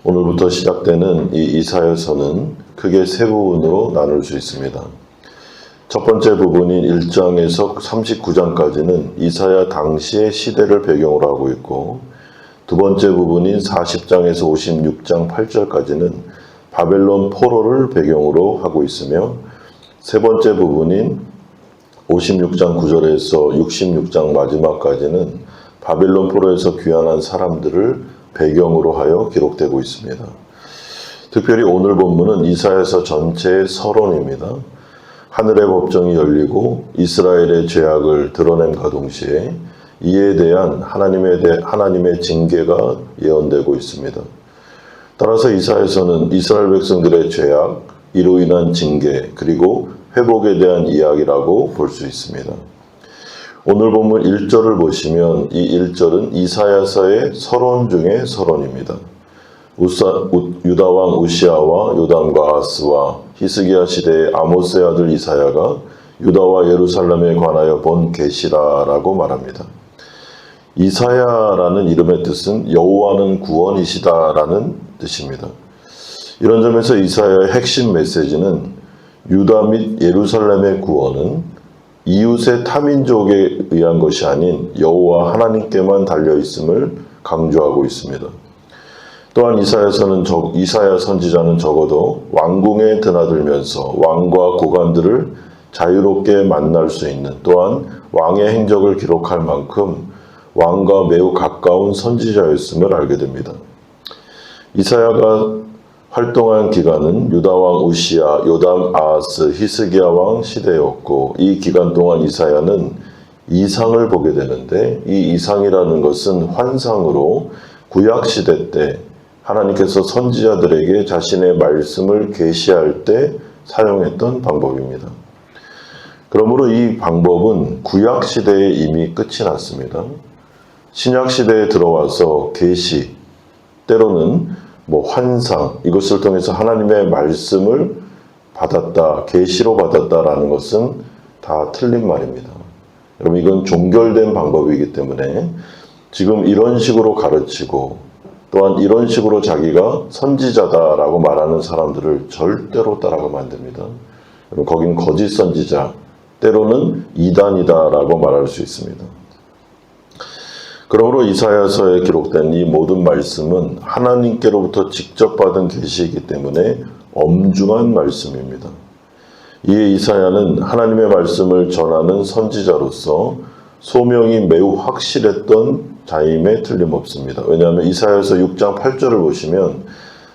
오늘부터 시작되는 이 이사야서는 크게 세 부분으로 나눌 수 있습니다. 첫 번째 부분인 1장에서 39장까지는 이사야 당시의 시대를 배경으로 하고 있고, 두 번째 부분인 40장에서 56장 8절까지는 바벨론 포로를 배경으로 하고 있으며, 세 번째 부분인 56장 9절에서 66장 마지막까지는 바벨론 포로에서 귀환한 사람들을 배경으로 하여 기록되고 있습니다. 특별히 오늘 본문은 이사야서 전체의 서론입니다. 하늘의 법정이 열리고 이스라엘의 죄악을 드러냄과 동시에 이에 대한 하나님의 징계가 예언되고 있습니다. 따라서 이사야서는 이스라엘 백성들의 죄악, 이로 인한 징계, 그리고 회복에 대한 이야기라고 볼 수 있습니다. 오늘 본문 1절을 보시면 이 1절은 이사야서의 서론 중의 서론입니다. 유다왕 우시아와 요담과 아하스와 히스기야 시대의 아모스의 아들 이사야가 유다와 예루살렘에 관하여 본 계시라라고 말합니다. 이사야라는 이름의 뜻은 여호와는 구원이시다라는 뜻입니다. 이런 점에서 이사야의 핵심 메시지는 유다 및 예루살렘의 구원은 이웃의 타민족에 의한 것이 아닌 여호와 하나님께만 달려있음을 강조하고 있습니다. 또한 이사야 선지자는 적어도 왕궁에 드나들면서 왕과 고관들을 자유롭게 만날 수 있는, 또한 왕의 행적을 기록할 만큼 왕과 매우 가까운 선지자였음을 알게 됩니다. 이사야가 활동한 기간은 유다왕 우시아, 요담, 아하스, 히스기야 왕 시대였고, 이 기간 동안 이사야는 이상을 보게 되는데, 이 이상이라는 것은 환상으로 구약시대 때 하나님께서 선지자들에게 자신의 말씀을 계시할 때 사용했던 방법입니다. 그러므로 이 방법은 구약시대에 이미 끝이 났습니다. 신약시대에 들어와서 계시, 때로는 환상, 이것을 통해서 하나님의 말씀을 받았다, 계시로 받았다라는 것은 다 틀린 말입니다. 여러분, 이건 종결된 방법이기 때문에 지금 이런 식으로 가르치고, 또한 이런 식으로 자기가 선지자다라고 말하는 사람들을 절대로 따라가면 안 됩니다. 여러분, 거긴 거짓 선지자, 때로는 이단이다라고 말할 수 있습니다. 그러므로 이사야서에 기록된 이 모든 말씀은 하나님께로부터 직접 받은 계시이기 때문에 엄중한 말씀입니다. 이에 이사야는 하나님의 말씀을 전하는 선지자로서 소명이 매우 확실했던 자임에 틀림없습니다. 왜냐하면 이사야서 6장 8절을 보시면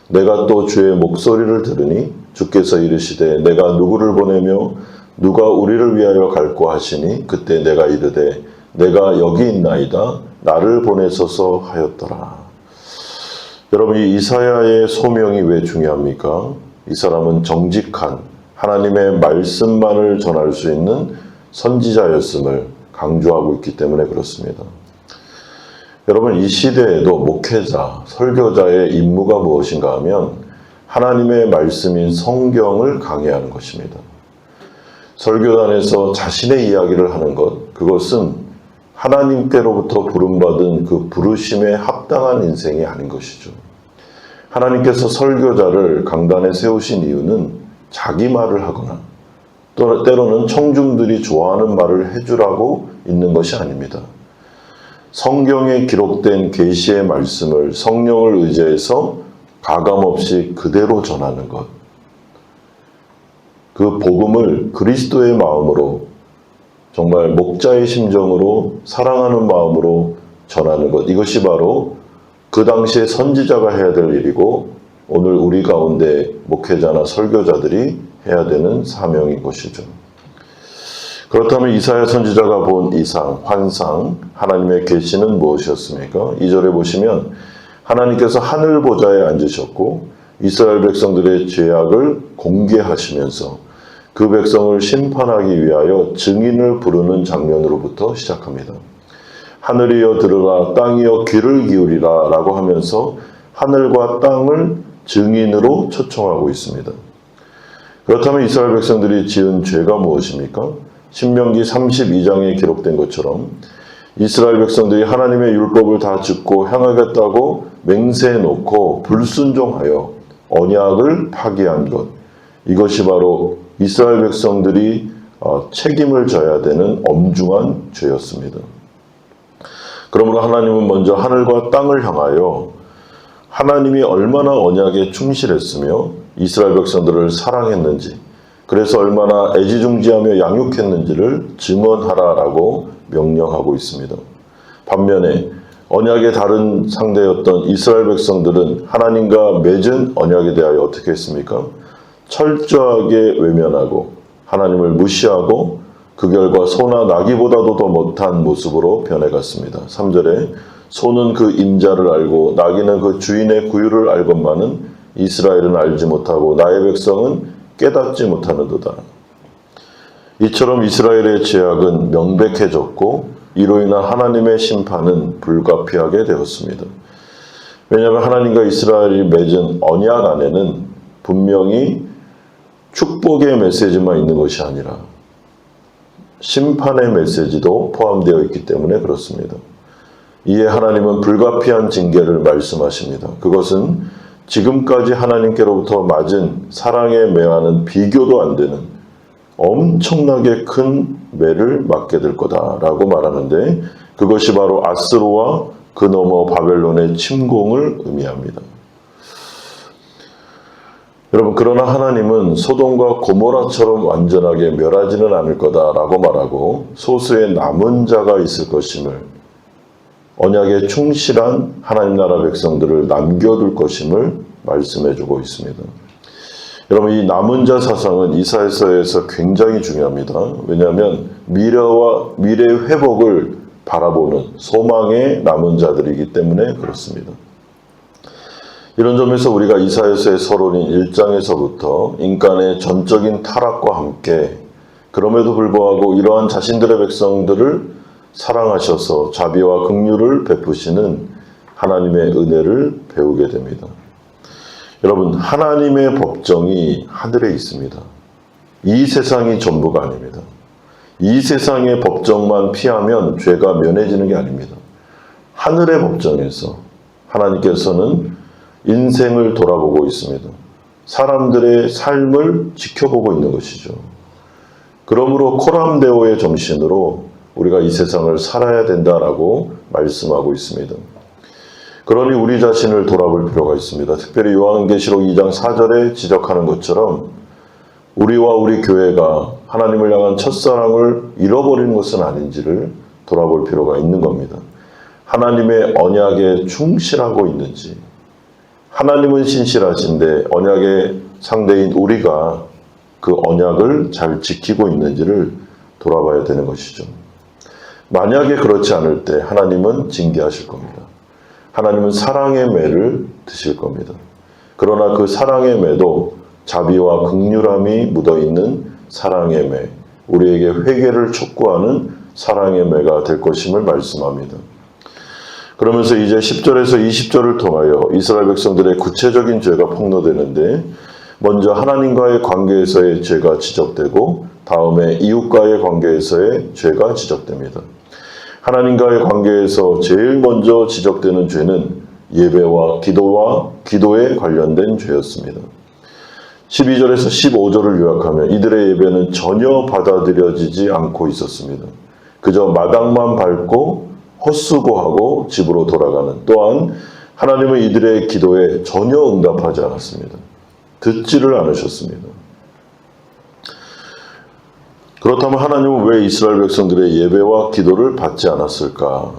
내가 또 주의 목소리를 들으니 주께서 이르시되 내가 누구를 보내며 누가 우리를 위하여 갈고 하시니 그때 내가 이르되 내가 여기 있나이다 나를 보내소서 하였더라. 여러분, 이 이사야의 소명이 왜 중요합니까? 이 사람은 정직한 하나님의 말씀만을 전할 수 있는 선지자였음을 강조하고 있기 때문에 그렇습니다. 여러분, 이 시대에도 목회자, 설교자의 임무가 무엇인가 하면 하나님의 말씀인 성경을 강해하는 것입니다. 설교단에서 자신의 이야기를 하는 것, 그것은 하나님께로부터 부름받은 그 부르심에 합당한 인생이 아닌 것이죠. 하나님께서 설교자를 강단에 세우신 이유는 자기 말을 하거나 또 때로는 청중들이 좋아하는 말을 해주라고 있는 것이 아닙니다. 성경에 기록된 계시의 말씀을 성령을 의지해서 가감없이 그대로 전하는 것, 그 복음을 그리스도의 마음으로 정말 목자의 심정으로 사랑하는 마음으로 전하는 것, 이것이 바로 그 당시에 선지자가 해야 될 일이고 오늘 우리 가운데 목회자나 설교자들이 해야 되는 사명인 것이죠. 그렇다면 이사야 선지자가 본 이상, 환상, 하나님의 계시는 무엇이었습니까? 2절에 보시면 하나님께서 하늘 보좌에 앉으셨고 이스라엘 백성들의 죄악을 공개하시면서 그 백성을 심판하기 위하여 증인을 부르는 장면으로부터 시작합니다. 하늘이여 들으라, 땅이여 귀를 기울이라 라고 하면서 하늘과 땅을 증인으로 초청하고 있습니다. 그렇다면 이스라엘 백성들이 지은 죄가 무엇입니까? 신명기 32장에 기록된 것처럼 이스라엘 백성들이 하나님의 율법을 다 듣고 행하겠다고 맹세해놓고 불순종하여 언약을 파기한 것, 이것이 바로 이스라엘 백성들이 책임을 져야 되는 엄중한 죄였습니다. 그러므로 하나님은 먼저 하늘과 땅을 향하여 하나님이 얼마나 언약에 충실했으며 이스라엘 백성들을 사랑했는지, 그래서 얼마나 애지중지하며 양육했는지를 증언하라라고 명령하고 있습니다. 반면에 언약의 다른 상대였던 이스라엘 백성들은 하나님과 맺은 언약에 대하여 어떻게 했습니까? 철저하게 외면하고 하나님을 무시하고 그 결과 소나 나귀보다도 더 못한 모습으로 변해갔습니다. 3절에 소는 그 임자를 알고 나귀는 그 주인의 구유를 알건만은 이스라엘은 알지 못하고 나의 백성은 깨닫지 못하는도다. 이처럼 이스라엘의 죄악은 명백해졌고 이로 인한 하나님의 심판은 불가피하게 되었습니다. 왜냐하면 하나님과 이스라엘이 맺은 언약 안에는 분명히 축복의 메시지만 있는 것이 아니라 심판의 메시지도 포함되어 있기 때문에 그렇습니다. 이에 하나님은 불가피한 징계를 말씀하십니다. 그것은 지금까지 하나님께로부터 맞은 사랑의 매와는 비교도 안 되는 엄청나게 큰 매를 맞게 될 거다라고 말하는데, 그것이 바로 아스로와 그 너머 바벨론의 침공을 의미합니다. 여러분, 그러나 하나님은 소돔과 고모라처럼 완전하게 멸하지는 않을 거다라고 말하고 소수의 남은 자가 있을 것임을, 언약에 충실한 하나님 나라 백성들을 남겨둘 것임을 말씀해주고 있습니다. 여러분, 이 남은 자 사상은 이사야서에서 굉장히 중요합니다. 왜냐하면 미래의 회복을 바라보는 소망의 남은 자들이기 때문에 그렇습니다. 이런 점에서 우리가 이사야서의 서론인 1장에서부터 인간의 전적인 타락과 함께 그럼에도 불구하고 이러한 자신들의 백성들을 사랑하셔서 자비와 긍휼을 베푸시는 하나님의 은혜를 배우게 됩니다. 여러분, 하나님의 법정이 하늘에 있습니다. 이 세상이 전부가 아닙니다. 이 세상의 법정만 피하면 죄가 면해지는 게 아닙니다. 하늘의 법정에서 하나님께서는 인생을 돌아보고 있습니다. 사람들의 삶을 지켜보고 있는 것이죠. 그러므로 코람데오의 정신으로 우리가 이 세상을 살아야 된다라고 말씀하고 있습니다. 그러니 우리 자신을 돌아볼 필요가 있습니다. 특별히 요한계시록 2장 4절에 지적하는 것처럼 우리와 우리 교회가 하나님을 향한 첫사랑을 잃어버리는 것은 아닌지를 돌아볼 필요가 있는 겁니다. 하나님의 언약에 충실하고 있는지, 하나님은 신실하신데 언약의 상대인 우리가 그 언약을 잘 지키고 있는지를 돌아봐야 되는 것이죠. 만약에 그렇지 않을 때 하나님은 징계하실 겁니다. 하나님은 사랑의 매를 드실 겁니다. 그러나 그 사랑의 매도 자비와 긍휼함이 묻어있는 사랑의 매, 우리에게 회개를 촉구하는 사랑의 매가 될 것임을 말씀합니다. 그러면서 이제 10절에서 20절을 통하여 이스라엘 백성들의 구체적인 죄가 폭로되는데, 먼저 하나님과의 관계에서의 죄가 지적되고 다음에 이웃과의 관계에서의 죄가 지적됩니다. 하나님과의 관계에서 제일 먼저 지적되는 죄는 예배와 기도에 관련된 죄였습니다. 12절에서 15절을 요약하면 이들의 예배는 전혀 받아들여지지 않고 있었습니다. 그저 마당만 밟고 헛수고하고 집으로 돌아가는, 또한 하나님은 이들의 기도에 전혀 응답하지 않았습니다. 듣지를 않으셨습니다. 그렇다면 하나님은 왜 이스라엘 백성들의 예배와 기도를 받지 않았을까?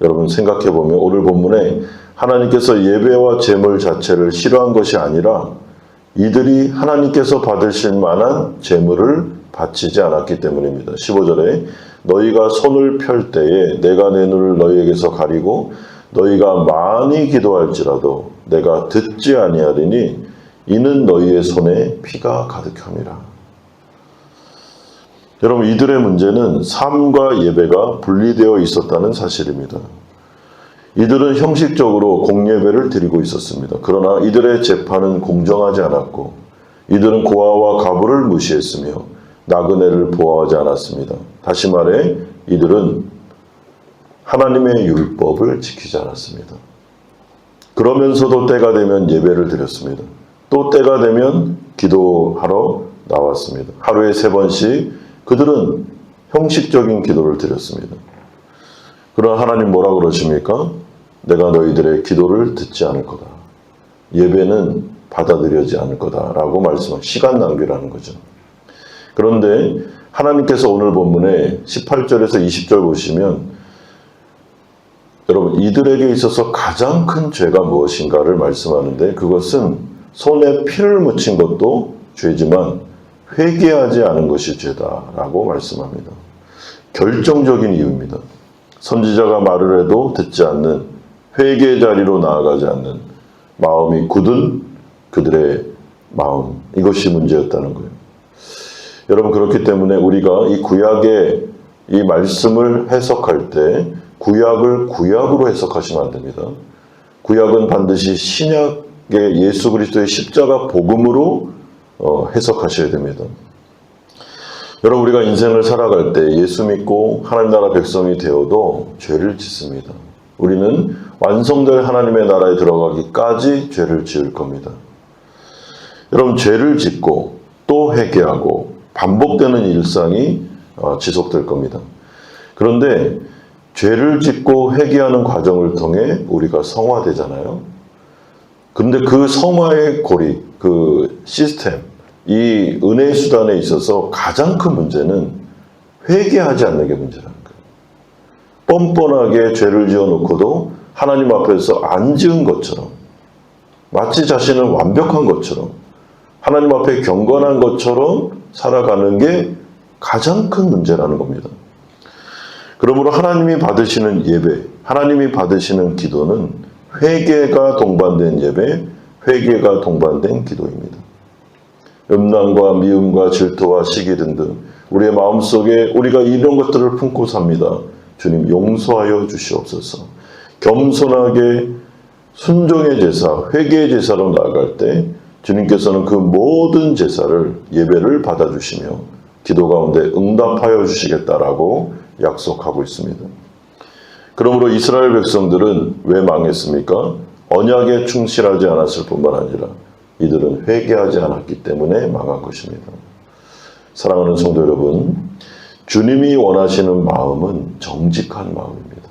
여러분 생각해보면 오늘 본문에 하나님께서 예배와 제물 자체를 싫어한 것이 아니라 이들이 하나님께서 받으실 만한 제물을 바치지 않았기 때문입니다. 15절에 너희가 손을 펼 때에 내가 내 눈을 너희에게서 가리고 너희가 많이 기도할지라도 내가 듣지 아니하리니 이는 너희의 손에 피가 가득함이라. 여러분, 이들의 문제는 삶과 예배가 분리되어 있었다는 사실입니다. 이들은 형식적으로 공예배를 드리고 있었습니다. 그러나 이들의 재판은 공정하지 않았고 이들은 고아와 가부를 무시했으며 나그네를 보호하지 않았습니다. 다시 말해 이들은 하나님의 율법을 지키지 않았습니다. 그러면서도 때가 되면 예배를 드렸습니다. 또 때가 되면 기도하러 나왔습니다. 하루에 3번씩 그들은 형식적인 기도를 드렸습니다. 그러나 하나님 뭐라 그러십니까? 내가 너희들의 기도를 듣지 않을 거다. 예배는 받아들여지지 않을 거다라고 말씀하신 시간 낭비라는 거죠. 그런데 하나님께서 오늘 본문에 18절에서 20절 보시면 여러분 이들에게 있어서 가장 큰 죄가 무엇인가를 말씀하는데 그것은 손에 피를 묻힌 것도 죄지만 회개하지 않은 것이 죄다라고 말씀합니다. 결정적인 이유입니다. 선지자가 말을 해도 듣지 않는 회개의 자리로 나아가지 않는 마음이 굳은 그들의 마음 이것이 문제였다는 거예요. 여러분 그렇기 때문에 우리가 이 구약의 이 말씀을 해석할 때 구약을 구약으로 해석하시면 안 됩니다. 구약은 반드시 신약의 예수 그리스도의 십자가 복음으로 해석하셔야 됩니다. 여러분 우리가 인생을 살아갈 때 예수 믿고 하나님 나라 백성이 되어도 죄를 짓습니다. 우리는 완성될 하나님의 나라에 들어가기까지 죄를 지을 겁니다. 여러분 죄를 짓고 또 회개하고 반복되는 일상이 지속될 겁니다. 그런데 죄를 짓고 회개하는 과정을 통해 우리가 성화되잖아요. 그런데 그 성화의 고리, 그 시스템, 이 은혜의 수단에 있어서 가장 큰 문제는 회개하지 않는 게 문제라는 거예요. 뻔뻔하게 죄를 지어놓고도 하나님 앞에서 안 지은 것처럼 마치 자신은 완벽한 것처럼 하나님 앞에 경건한 것처럼 살아가는 게 가장 큰 문제라는 겁니다. 그러므로 하나님이 받으시는 예배, 하나님이 받으시는 기도는 회개가 동반된 예배, 회개가 동반된 기도입니다. 음란과 미움과 질투와 시기 등등 우리의 마음속에 우리가 이런 것들을 품고 삽니다. 주님 용서하여 주시옵소서. 겸손하게 순종의 제사, 회개의 제사로 나아갈 때 주님께서는 그 모든 제사를 예배를 받아주시며 기도 가운데 응답하여 주시겠다라고 약속하고 있습니다. 그러므로 이스라엘 백성들은 왜 망했습니까? 언약에 충실하지 않았을 뿐만 아니라 이들은 회개하지 않았기 때문에 망한 것입니다. 사랑하는 성도 여러분, 주님이 원하시는 마음은 정직한 마음입니다.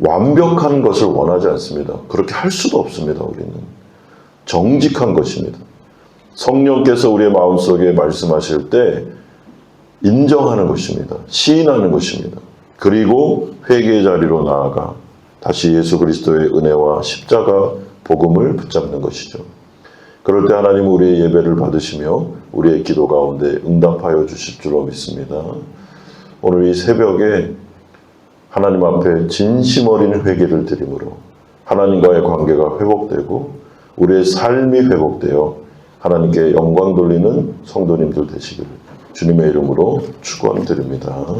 완벽한 것을 원하지 않습니다. 그렇게 할 수도 없습니다. 우리는 정직한 것입니다. 성령께서 우리의 마음속에 말씀하실 때 인정하는 것입니다. 시인하는 것입니다. 그리고 회개의 자리로 나아가 다시 예수 그리스도의 은혜와 십자가 복음을 붙잡는 것이죠. 그럴 때 하나님은 우리의 예배를 받으시며 우리의 기도 가운데 응답하여 주실 줄로 믿습니다. 오늘 이 새벽에 하나님 앞에 진심 어린 회개를 드림으로 하나님과의 관계가 회복되고 우리의 삶이 회복되어 하나님께 영광 돌리는 성도님들 되시기를 주님의 이름으로 축원드립니다.